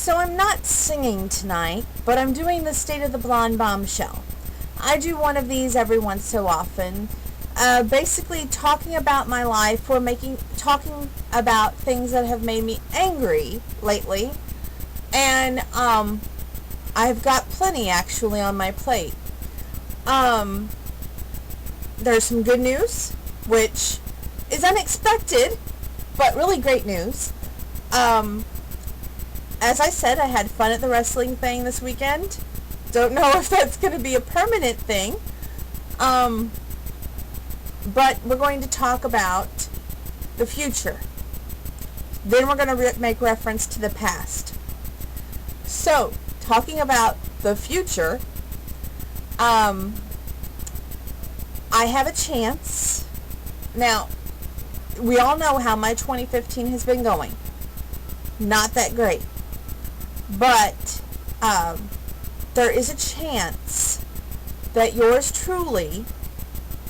So I'm not singing tonight, but I'm doing the State of the Blonde Bombshell. I do one of these every once so often, basically talking about my life or talking about things that have made me angry lately. And I've got plenty actually on my plate. There's some good news, which is unexpected, but really great news. As I said, I had fun at the wrestling thing this weekend. Don't know if that's going to be a permanent thing. But we're going to talk about the future. Then we're going to make reference to the past. So, talking about the future, I have a chance. Now, we all know how my 2015 has been going. Not that great. But there is a chance that yours truly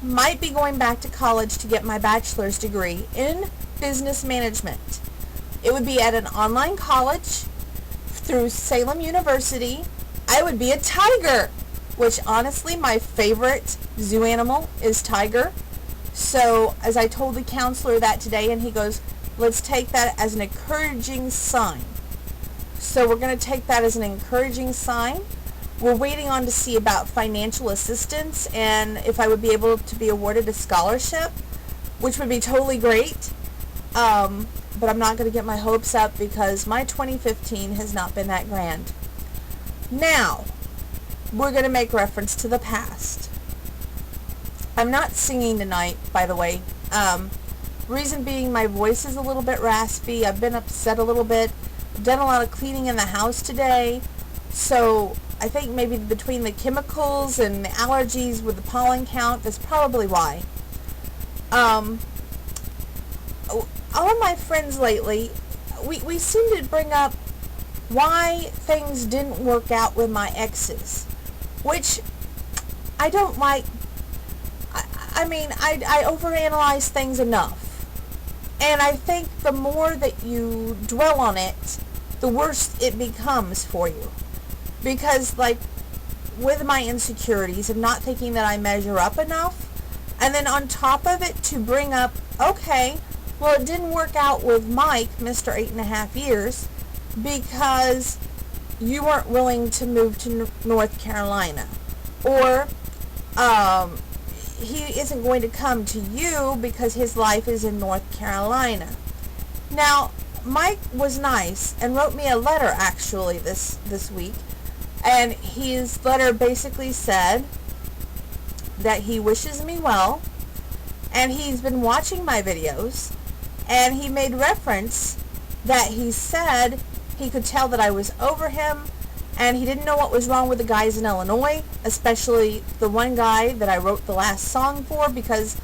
might be going back to college to get my bachelor's degree in business management. It would be at an online college through Salem University. I would be a tiger, which honestly my favorite zoo animal is tiger. So as I told the counselor that today, and he goes, let's take that as an encouraging sign. So we're going to take that as an encouraging sign. We're waiting on to see about financial assistance and if I would be able to be awarded a scholarship, which would be totally great. But I'm not going to get my hopes up because my 2015 has not been that grand. Now, we're going to make reference to the past. I'm not singing tonight, by the way. Reason being, my voice is a little bit raspy. I've been upset a little bit. Done a lot of cleaning in the house today. So I think maybe between the chemicals and the allergies with the pollen count, that's probably why. All of my friends lately, we seem to bring up why things didn't work out with my exes, which I don't like. I mean, I overanalyze things enough. And I think the more that you dwell on it, the worse it becomes for you. Because, like, with my insecurities of not thinking that I measure up enough, and then on top of it to bring up, okay, well, it didn't work out with Mike, Mr. 8.5 years, because you weren't willing to move to North Carolina. Or, he isn't going to come to you because his life is in North Carolina. Now, Mike was nice and wrote me a letter actually this week, and his letter basically said that he wishes me well, and he's been watching my videos, and he made reference that he said he could tell that I was over him, and he didn't know what was wrong with the guys in Illinois, especially the one guy that I wrote the last song for, because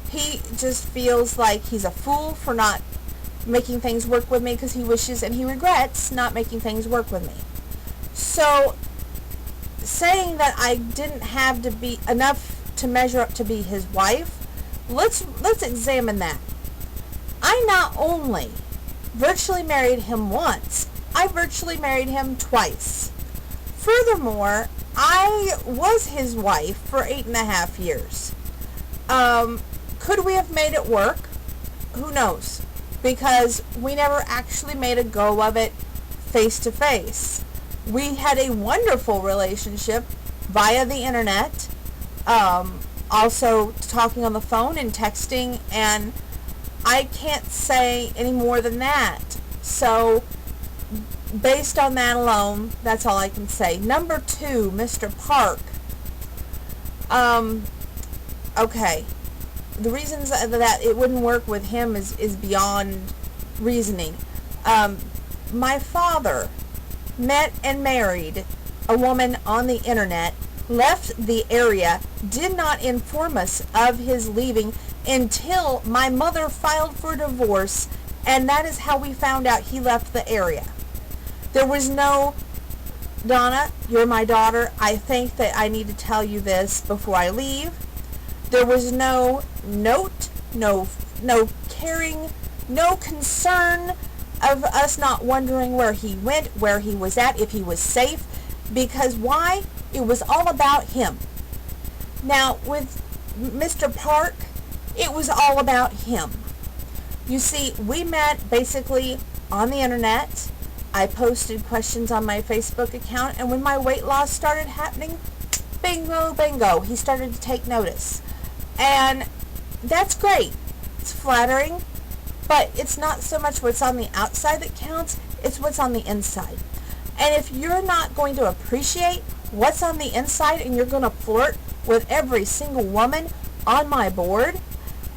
he just feels like he's a fool for not making things work with me, because he wishes and he regrets not making things work with me. So, saying that I didn't have to be enough to measure up to be his wife, let's examine that. I not only virtually married him once, I virtually married him twice. Furthermore, I was his wife for 8.5 years. Could we have made it work? Who knows? Because we never actually made a go of it face to face. We had a wonderful relationship via the internet, also talking on the phone and texting, and I can't say any more than that. So, based on that alone, that's all I can say. Number 2, Mr. Park. Okay. The reasons that it wouldn't work with him is beyond reasoning. My father met and married a woman on the internet, left the area, did not inform us of his leaving until my mother filed for divorce, and that is how we found out he left the area. There was no, Donna, you're my daughter, I think that I need to tell you this before I leave. There was no note, no caring, no concern of us not wondering where he went, where he was at, if he was safe. Because why? It was all about him. Now, with Mr. Park, it was all about him. You see, we met basically on the internet. I posted questions on my Facebook account, and when my weight loss started happening, bingo, bingo, he started to take notice. And that's great. It's flattering, but it's not so much what's on the outside that counts, it's what's on the inside. And if you're not going to appreciate what's on the inside and you're going to flirt with every single woman on my board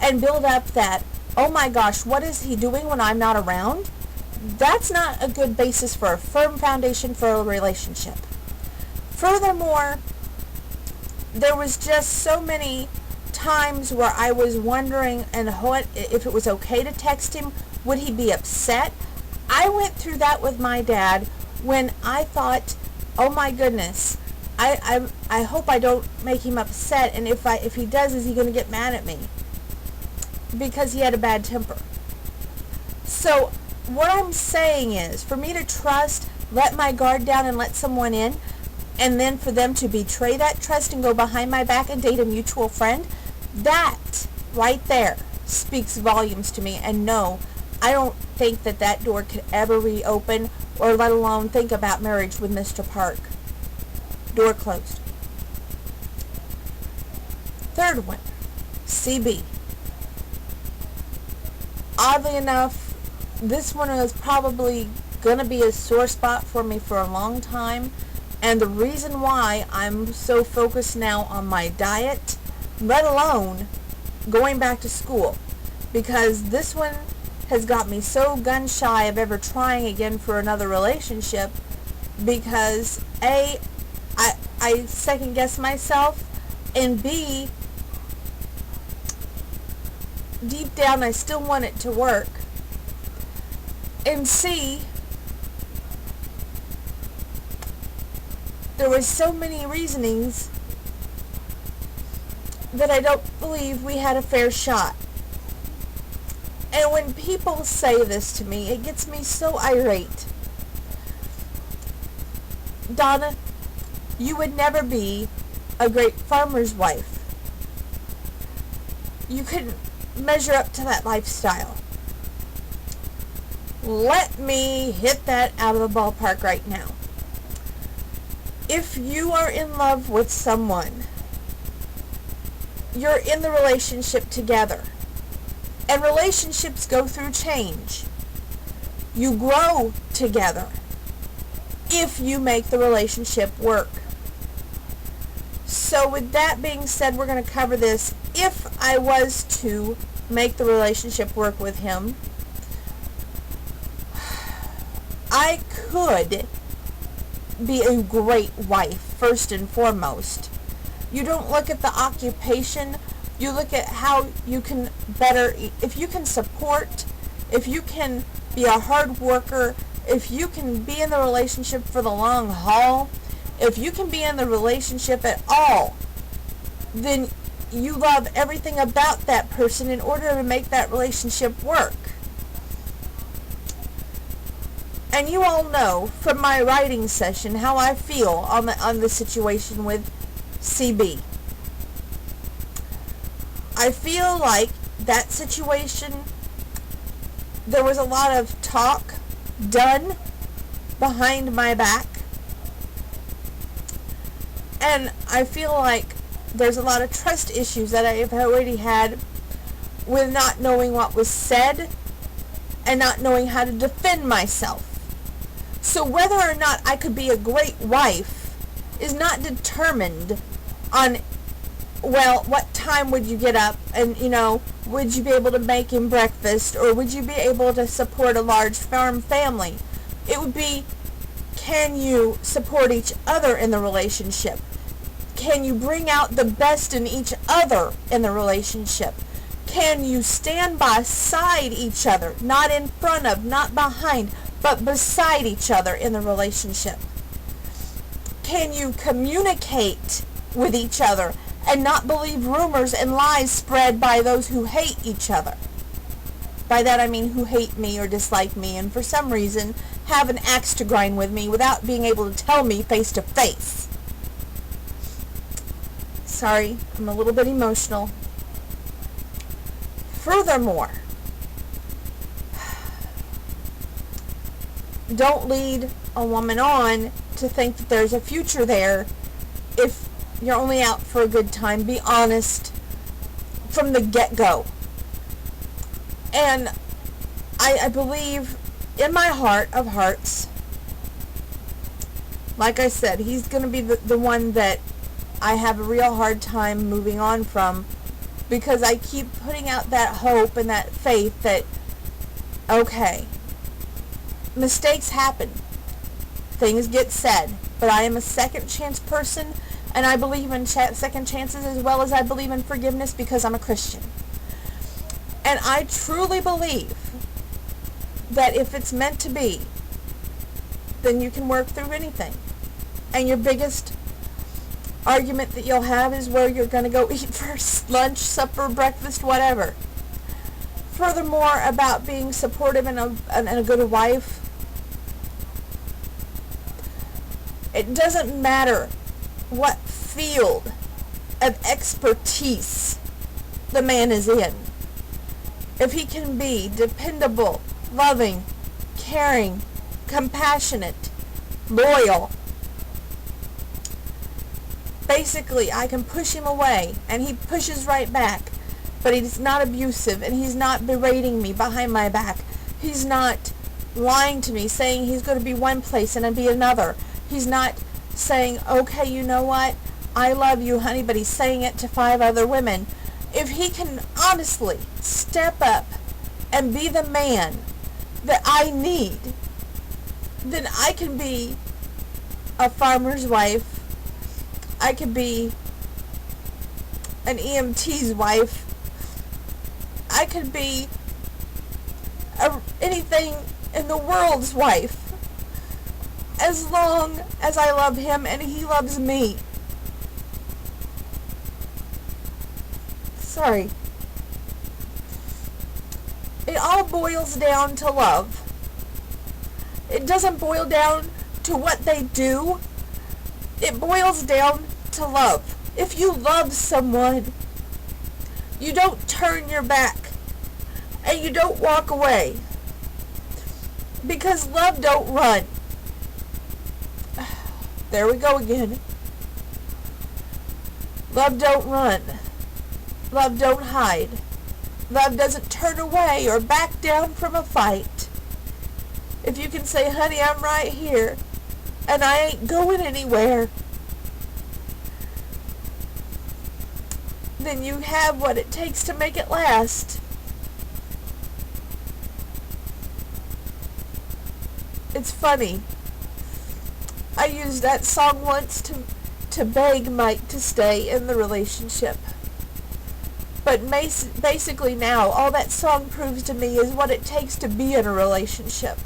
and build up that, oh my gosh, what is he doing when I'm not around? That's not a good basis for a firm foundation for a relationship. Furthermore, there was just so many times where I was wondering if it was okay to text him. Would he be upset? I went through that with my dad when I thought, oh my goodness, I hope I don't make him upset, and if he does, is he going to get mad at me? Because he had a bad temper. So what I'm saying is, for me to trust, let my guard down and let someone in, and then for them to betray that trust and go behind my back and date a mutual friend, that right there speaks volumes to me. And no, I don't think that door could ever reopen, or let alone think about marriage with Mr. Park. Door closed. Third one, CB. Oddly enough, this one is probably going to be a sore spot for me for a long time. And the reason why I'm so focused now on my diet, let alone going back to school, because this one has got me so gun shy of ever trying again for another relationship, because A, I second guess myself, and B, deep down I still want it to work, and C, there were so many reasonings that I don't believe we had a fair shot. And when people say this to me, it gets me so irate. Donna, you would never be a great farmer's wife. You couldn't measure up to that lifestyle. Let me hit that out of the ballpark right now. If you are in love with someone, you're in the relationship together. And relationships go through change. You grow together if you make the relationship work. So with that being said, we're going to cover this. If I was to make the relationship work with him, I could be a great wife, first and foremost. You don't look at the occupation, you look at how you can better, if you can support, if you can be a hard worker, if you can be in the relationship for the long haul, if you can be in the relationship at all, then you love everything about that person in order to make that relationship work. And you all know from my writing session how I feel on the situation with CB. I feel like that situation, there was a lot of talk done behind my back. And I feel like there's a lot of trust issues that I have already had with not knowing what was said and not knowing how to defend myself. So whether or not I could be a great wife is not determined on, well, what time would you get up, and, would you be able to make him breakfast, or would you be able to support a large farm family? It would be, can you support each other in the relationship? Can you bring out the best in each other in the relationship? Can you stand beside each other, not in front of, not behind, but beside each other in the relationship? Can you communicate with each other and not believe rumors and lies spread by those who hate each other? By that I mean who hate me or dislike me and for some reason have an axe to grind with me without being able to tell me face to face. Sorry, I'm a little bit emotional. Furthermore, don't lead a woman on to think that there's a future there if you're only out for a good time. Be honest from the get-go. And I believe in my heart of hearts, like I said, he's going to be the one that I have a real hard time moving on from, because I keep putting out that hope and that faith that, okay, mistakes happen, things get said, but I am a second chance person, and I believe in second chances as well as I believe in forgiveness because I'm a Christian. And I truly believe that if it's meant to be, then you can work through anything. And your biggest argument that you'll have is where you're going to go eat first, lunch, supper, breakfast, whatever. Furthermore, about being supportive and a good wife, it doesn't matter what field of expertise the man is in. If he can be dependable, loving, caring, compassionate, loyal, basically I can push him away and he pushes right back, but he's not abusive and he's not berating me behind my back. He's not lying to me, saying he's going to be one place and then be another. He's not saying, okay, you know what, I love you, honey, but he's saying it to 5 other women. If he can honestly step up and be the man that I need, then I can be a farmer's wife. I could be an EMT's wife. I could be anything in the world's wife, as long as I love him and he loves me. Sorry. It all boils down to love. It doesn't boil down to what they do. It boils down to love. If you love someone, you don't turn your back and you don't walk away, because love don't run. There we go again. Love don't run. Love don't hide. Love doesn't turn away or back down from a fight. If you can say, honey, I'm right here and I ain't going anywhere, then you have what it takes to make it last. It's funny. I used that song once to beg Mike to stay in the relationship. But basically now, all that song proves to me is what it takes to be in a relationship.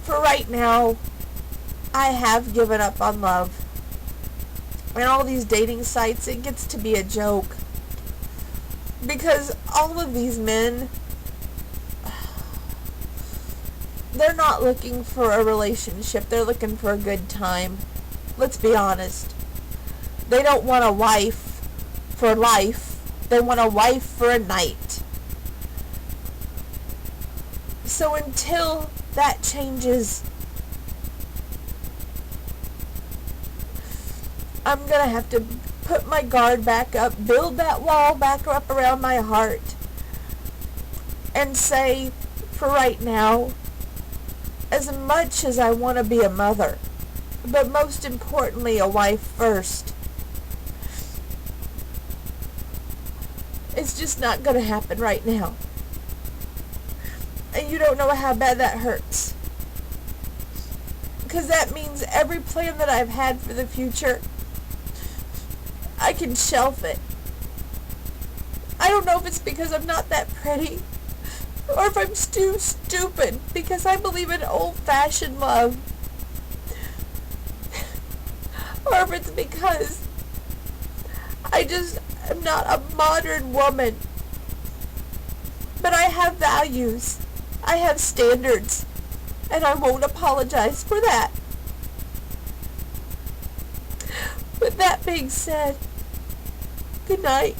For right now, I have given up on love. And all these dating sites, it gets to be a joke. Because all of these men, they're not looking for a relationship. They're looking for a good time. Let's be honest. They don't want a wife for life. They want a wife for a night. So until that changes, I'm going to have to put my guard back up, build that wall back up around my heart, and say, for right now, as much as I want to be a mother, but most importantly a wife first, it's just not going to happen right now. And you don't know how bad that hurts. Because that means every plan that I've had for the future, I can shelf it. I don't know if it's because I'm not that pretty, or if I'm too stupid, because I believe in old-fashioned love, or if it's because I just am not a modern woman. But I have values. I have standards. And I won't apologize for that. With that being said, good night.